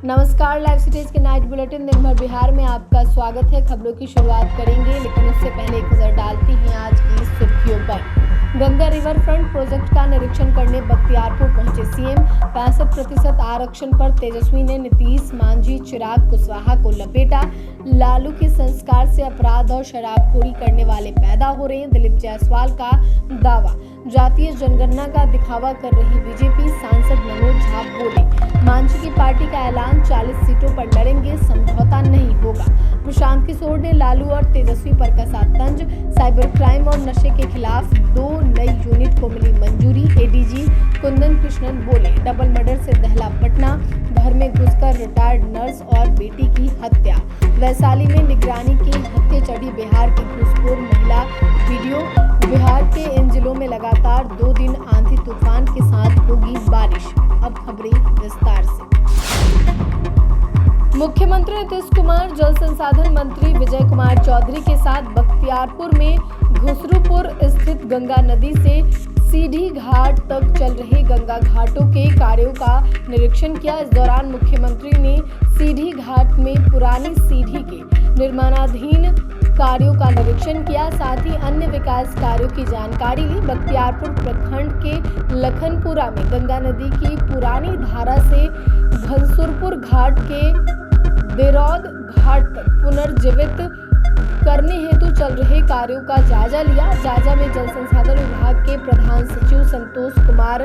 नमस्कार, live cities के night bulletin दिन भर बिहार में आपका स्वागत है। खबरों की शुरुआत करेंगे, लेकिन उससे पहले एक नजर डालते हैं आज की सुर्खियों पर। गंगा रिवर फ्रंट प्रोजेक्ट का निरीक्षण करने बख्तियारपुर पहुंचे सीएम। 65% आरक्षण पर तेजस्वी ने नीतीश, मांझी, चिराग कुशवाहा को लपेटा। लालू के संस्कार से अपराध और शराबखोरी करने वाले पैदा हो रहे हैं, दिलीप जायसवाल का दावा। जातीय जनगणना का दिखावा कर रही बीजेपी, सांसद मनोज झा बोले। मांझी की पार्टी का ऐलान, 40 सीटों पर लड़ेंगे, समझौता नहीं होगा। प्रशांत किशोर ने लालू और तेजस्वी पर कसा तंज। साइबर क्राइम और नशे के खिलाफ 2 नई यूनिट को मिली मंजूरी। एडीजी कुंदन कृष्णन बोले, डबल मर्डर से दहला पटना, घर में घुसकर रिटायर्ड नर्स और बेटी की हत्या। वैशाली में निगरानी की हत्या चढ़ी बिहार की घूसखोर महिला, वीडियो। बिहार के इन जिलों में लगातार 2 दिन आंधी तूफान के साथ होगी बारिश। अब खबरें विस्तार से। मुख्यमंत्री नीतीश कुमार जल संसाधन मंत्री विजय कुमार चौधरी के साथ बख्तियारपुर में घुसरूपुर स्थित गंगा नदी से सीढ़ी घाट तक चल रहे गंगा घाटों के कार्यों का निरीक्षण किया। इस दौरान मुख्यमंत्री ने सीढ़ी घाट में पुरानी सीढ़ी के निर्माणाधीन कार्यों का निरीक्षण किया, साथ ही अन्य विकास कार्यों की जानकारी ली। बख्तियारपुर प्रखंड के लखनपुरा में गंगा नदी की पुरानी धारा से घनसुरपुर घाट के बेरौद घाट तक पुनर्जीवित करने हेतु चल रहे कार्यों का जायजा लिया। जायजा में जल संसाधन विभाग के प्रधान सचिव संतोष कुमार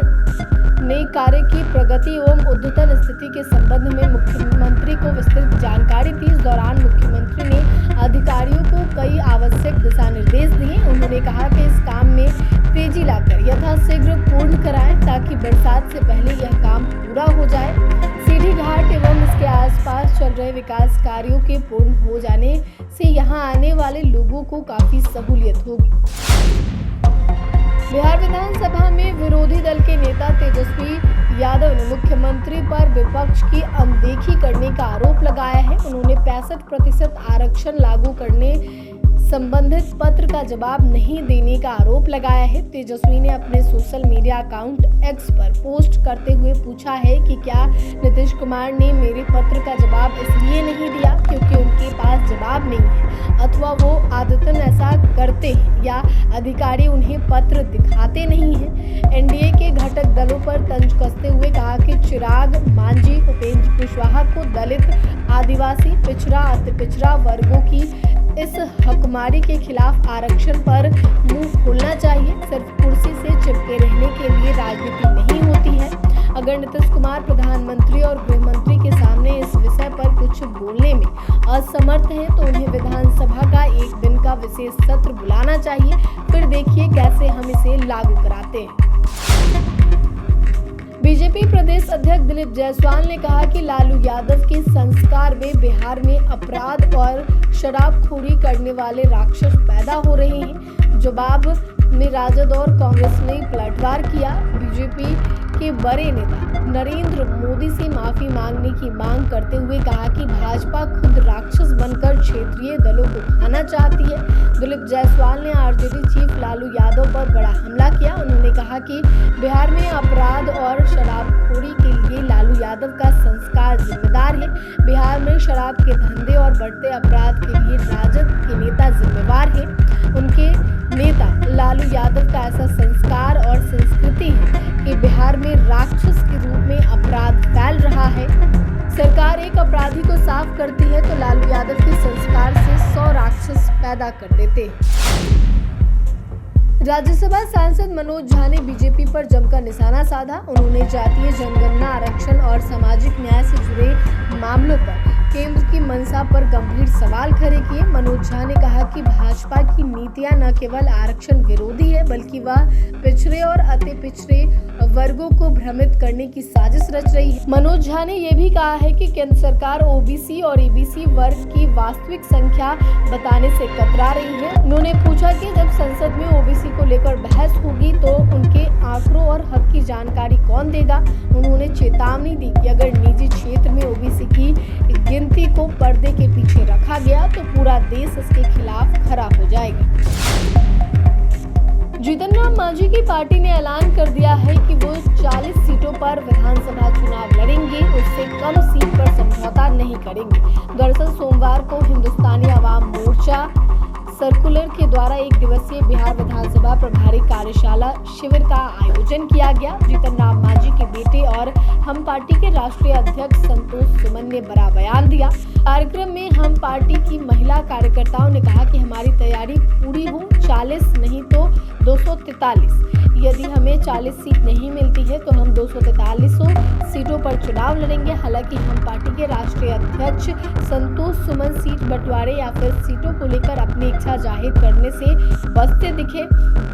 ने कार्य की प्रगति एवं उद्यतन स्थिति के संबंध में मुख्यमंत्री को विस्तृत जानकारी दी। इस दौरान मुख्यमंत्री ने अधिकारियों को कई आवश्यक दिशा निर्देश दिए। उन्होंने कहा कि इस काम में तेजी लाकर यथाशीघ्र पूर्ण कराएं, ताकि बरसात से पहले यह काम पूरा हो जाए। सीढ़ी घाट एवं इसके आसपास चल रहे विकास कार्यों के पूर्ण हो जाने से यहां आने वाले लोगों को काफी सहूलियत होगी। बिहार विधानसभा में विरोधी दल के नेता तेजस्वी यादव ने मुख्यमंत्री पर विपक्ष की अनदेखी करने का आरोप लगाया है। उन्होंने 65% आरक्षण लागू करने संबंधित पत्र का जवाब नहीं देने का आरोप लगाया है। तेजस्वी ने अपने सोशल मीडिया अकाउंट एक्स पर पोस्ट करते हुए पूछा है कि क्या नीतीश कुमार ने मेरे पत्र का जवाब इसलिए नहीं दिया क्योंकि उनके पास जवाब नहीं है, अथवा वो आदतन ऐसा करते हैं, या अधिकारी उन्हें पत्र दिखाते नहीं हैं। एनडीए के घटक दलों पर तंज कसते हुए कहा कि चिराग, मांझी, उपेंद्र कुशवाहा को दलित, आदिवासी, पिछड़ा, अति पिछड़ा वर्गों की इस हकमारी के खिलाफ आरक्षण पर मुंह खोलना चाहिए। सिर्फ कुर्सी से चिपके रहने के लिए राजनीति नहीं होती है। अगर नीतीश कुमार प्रधानमंत्री और गृह मंत्री के सामने इस विषय पर कुछ बोलने में असमर्थ हैं, तो उन्हें विधानसभा का एक दिन का विशेष सत्र बुलाना चाहिए। फिर देखिए कैसे हम इसे लागू कराते हैं। बीजेपी प्रदेश अध्यक्ष दिलीप जायसवाल ने कहा कि लालू यादव के संस्कार में बिहार में अपराध और शराबखोरी करने वाले राक्षस पैदा हो रहे हैं। जवाब में राजद और कांग्रेस ने पलटवार किया। बीजेपी के बड़े नेता नरेंद्र मोदी से माफी मांगने की मांग करते हुए कहा कि भाजपा खुद राक्षस बनकर क्षेत्रीय दलों को खाना चाहती है। दिलीप जायसवाल ने आरजेडी चीफ लालू यादव पर बड़ा हमला किया। उन्होंने कहा कि बिहार में अपराध और शराबखोरी के लिए लालू यादव का संस्कार जिम्मेदार है। बिहार में शराब के धंधे और बढ़ते अपराध के लिए राजद के नेता जिम्मेवार हैं। उनके नेता लालू यादव का ऐसा संस्कार और संस्कृति है कि बिहार में राक्षस के रूप में अपराध फैल रहा है। सरकार एक अपराधी को साफ करती है तो लालू यादव के संस्कार से 100 राक्षस पैदा कर देते हैं। राज्यसभा सांसद मनोज झा ने बीजेपी पर जमकर निशाना साधा। उन्होंने जातीय जनगणना, आरक्षण और सामाजिक न्याय से जुड़े मामलों पर केंद्र की मंशा पर गंभीर सवाल खड़े किए। मनोज झा ने कहा कि भाजपा की नीतियां न केवल आरक्षण विरोधी है, बल्कि वह पिछड़े और अति पिछड़े वर्गों को भ्रमित करने की साजिश रच रही है। मनोज झा ने यह भी कहा है कि केंद्र सरकार ओबीसी और ईबीसी वर्ग की वास्तविक संख्या बताने से कतरा रही है। उन्होंने पूछा कि जब संसद में ओबीसी को लेकर बहस होगी तो उनके आंकड़ों और हक की जानकारी कौन देगा। उन्होंने चेतावनी दी कि अगर निजी क्षेत्र में ओबीसी की गिनती को पर्दे के पीछे रखा गया तो पूरा देश इसके खिलाफ खड़ा हो जाएगा। जीतन राम मांझी की पार्टी ने ऐलान कर दिया है कि वो 40 सीटों पर विधानसभा चुनाव लड़ेंगे, उससे कम सीट पर समझौता नहीं करेंगे। दरअसल सोमवार को हिंदुस्तानी आवाम मोर्चा सर्कुलर के द्वारा एक दिवसीय बिहार विधानसभा प्रभारी कार्यशाला शिविर का आयोजन किया गया। जीतन राम मांझी के बेटे और हम पार्टी के राष्ट्रीय अध्यक्ष संतोष सुमन ने बड़ा बयान दिया। कार्यक्रम में हम पार्टी की महिला कार्यकर्ताओं ने कहा कि हमारी तैयारी पूरी हो, 40 नहीं तो 243। यदि हमें 40 सीट नहीं मिलती है तो हम 243 सीटों पर चुनाव लड़ेंगे। हालांकि हम पार्टी के राष्ट्रीय अध्यक्ष संतोष सुमन सीट बंटवारे या फिर सीटों को लेकर अपनी इच्छा जाहिर करने से बचते दिखे।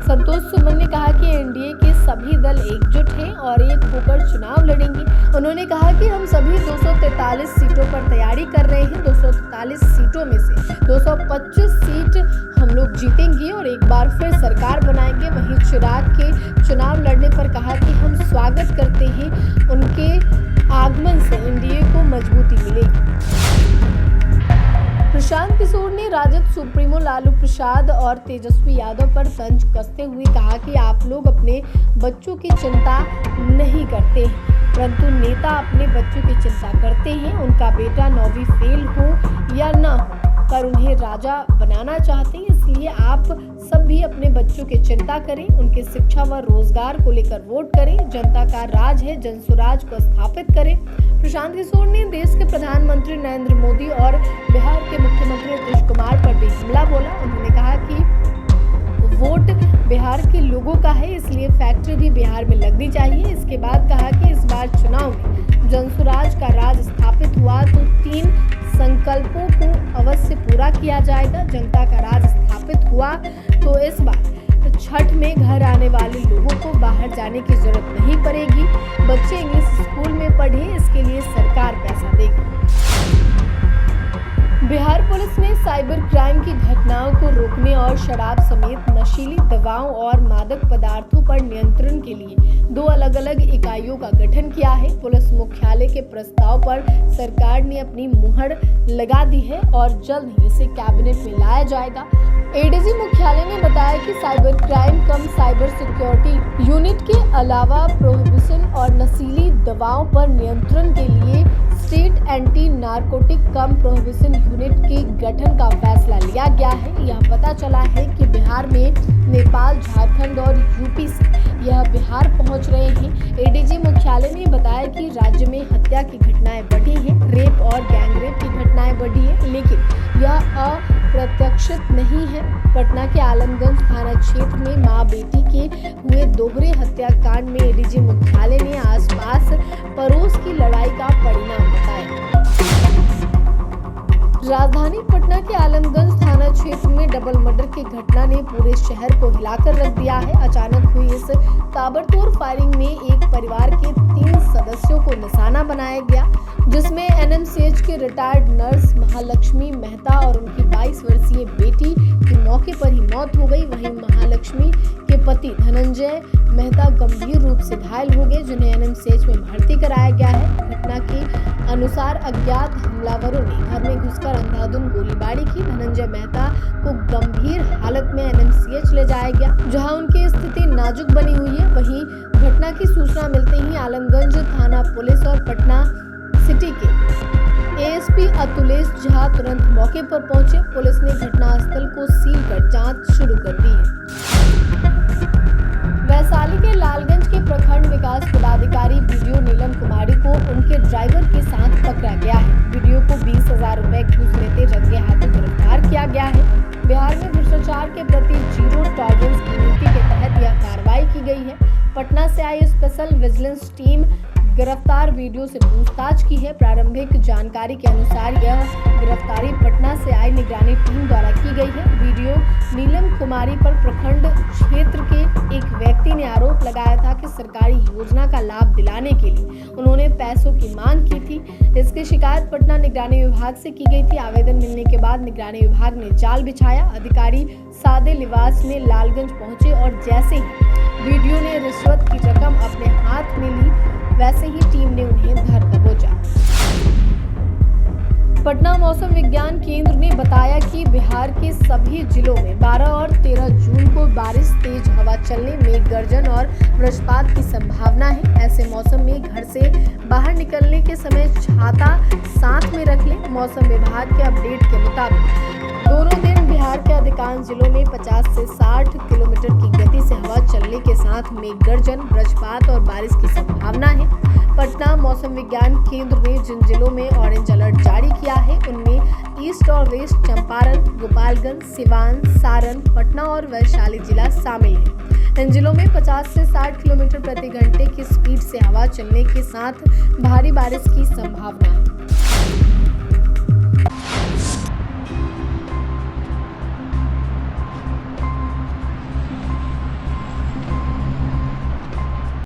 संतोष सुमन ने कहा कि एनडीए के सभी दल एकजुट हैं और एक होकर चुनाव लड़ेंगे। उन्होंने कहा कि हम सभी 243 सीटों पर तैयारी कर रहे हैं। 243 सीटों में से 225 सीट हम लोग जीतेंगे और एक बार फिर सरकार बनाएंगे। वहीं चिराग के चुनाव लड़ने पर कहा कि हम स्वागत करते हैं, उनके आगमन से एनडीए को मजबूती मिलेगी। प्रशांत किशोर ने राजद सुप्रीमो लालू प्रसाद और तेजस्वी यादव पर तंज कसते हुए कहा कि आप लोग अपने बच्चों की चिंता नहीं करते हैं, परंतु नेता अपने बच्चों की चिंता करते हैं। उनका बेटा 9वीं फेल हो या न हो, पर उन्हें राजा बनाना चाहते हैं, इसलिए आप सब भी अपने बच्चों की चिंता करें, उनके शिक्षा व रोजगार को लेकर वोट करें। जनता का राज है, जनसुराज को स्थापित करें। प्रशांत किशोर ने देश के प्रधानमंत्री नरेंद्र मोदी और बिहार के मुख्यमंत्री नीतीश कुमार पर भी हमला बोला। उन्होंने कहा कि वोट बिहार के लोगों का है, इसलिए फैक्ट्री भी बिहार में लगनी चाहिए। इसके बाद कहा कि इस बार चुनाव में जनसुराज का राज स्थापित हुआ तो 3 संकल्पों को अवश्य पूरा किया जाएगा। जनता का राज स्थापित हुआ तो इस बार छठ में घर आने वाले लोगों को बाहर जाने की जरूरत नहीं पड़ेगी। बच्चे इंग्लिश स्कूल में पढ़े, इसके लिए सरकार पैसा देगी। बिहार पुलिस ने साइबर क्राइम की घटनाओं को रोकने और शराब समेत नशीली दवाओं और मादक पदार्थों पर नियंत्रण के लिए 2 अलग-अलग इकाइयों का गठन किया है। पुलिस मुख्यालय के प्रस्ताव पर सरकार ने अपनी मुहर लगा दी है और जल्द ही इसे कैबिनेट में लाया जाएगा। एडीजी मुख्यालय ने बताया कि साइबर क्राइम कम साइबर सिक्योरिटी यूनिट के अलावा प्रोहिबिशन और नशीली दवाओं पर नियंत्रण के लिए स्टेट एंटी नारकोटिक कम प्रोहिबिशन यूनिट के गठन का फैसला लिया गया है। यह पता चला है कि बिहार में नेपाल, झारखंड और यूपी से यह बिहार पहुंच रहे हैं। एडीजी मुख्यालय ने बताया कि राज्य में हत्या की घटनाएं बढ़ी हैं, रेप और गैंगरेप की घटनाएं बढ़ी हैं, लेकिन यह अप्रत्याशित नहीं है। पटना के आलमगंज थाना क्षेत्र में मां बेटी के हुए दोहरे हत्याकांड में एडीजी मुख्यालय ने आसपास पड़ोस की लड़ाई का परिणाम बताया। राजधानी पटना के आलमगंज थाना क्षेत्र में डबल मर्डर की घटना ने पूरे शहर को हिलाकर रख दिया है। अचानक हुई इस ताबड़तोड़ फायरिंग में एक परिवार के 3 सदस्यों को निशाना बनाया गया, जिसमें एनएमसीएच के रिटायर्ड नर्स महालक्ष्मी मेहता और उनकी 22 वर्षीय बेटी की मौके पर ही मौत हो गई। वहीं महालक्ष्मी के पति धनंजय मेहता गंभीर रूप से घायल हो गए, जिन्हें एनएमसीएच में भर्ती कराया गया है। घटना के अनुसार अज्ञात हमलावरों ने घर में घुसकर अंधाधुंध गोलीबारी की। धनंजय मेहता को गंभीर हालत में एनएमसीएच ले जाया गया, जहां उनकी स्थिति नाजुक बनी हुई है। वहीं घटना की सूचना मिलते ही आलमगंज थाना पुलिस और पटना सिटी के एएसपी अतुलेश झा तुरंत मौके पर पहुंचे। पुलिस ने घटनास्थल को सील कर जांच शुरू कर दी है। वैशाली के लालगंज के प्रखंड विकास पदाधिकारी वीडियो नीलम कुमारी को उनके ड्राइवर के साथ पकड़ा गया है। वीडियो को 20,000 रुपए घूस लेते रंगे हाथों गिरफ्तार किया गया है। बिहार में भ्रष्टाचार के प्रति जीरो टॉलरेंस की नीति के तहत यह कार्रवाई की गई है। पटना से आई स्पेशल विजिलेंस टीम गिरफ्तार वीडियो से पूछताछ की है। प्रारंभिक जानकारी के अनुसार यह गिरफ्तारी पटना से आई निगरानी टीम द्वारा की गई है। वीडियो नीलम कुमारी पर प्रखंड क्षेत्र के एक व्यक्ति ने आरोप लगाया था कि सरकारी योजना का लाभ दिलाने के लिए उन्होंने पैसों की मांग की थी। इसकी शिकायत पटना निगरानी विभाग से की गई थी। आवेदन मिलने के बाद निगरानी विभाग ने जाल बिछाया। अधिकारी सादे लिबास में लालगंज पहुंचे और जैसे ही वीडियो ने रिश्वत की रकम अपने हाथ में ली, वैसे ही टीम ने उन्हें धर दबोचा। पटना मौसम विज्ञान केंद्र ने बताया कि बिहार के सभी जिलों में 12 और 13 जून को बारिश, तेज हवा चलने, मेघ गर्जन और वज्रपात की संभावना है। ऐसे मौसम में घर से बाहर निकलने के समय छाता साथ में रख लें। मौसम विभाग के अपडेट के मुताबिक दोनों दिन बिहार के अधिकांश जिलों में 50 से 60 किलोमीटर की गति से हवा चलने के साथ मेघ गर्जन, वज्रपात और बारिश की संभावना है। पटना मौसम विज्ञान केंद्र ने जिन जिलों में ऑरेंज अलर्ट जारी किया है उनमें ईस्ट और वेस्ट चंपारण, गोपालगंज, सिवान, सारण, पटना और वैशाली जिला शामिल है। इन जिलों में 50 से 60 किलोमीटर प्रति घंटे की स्पीड से हवा चलने के साथ भारी बारिश की संभावना है।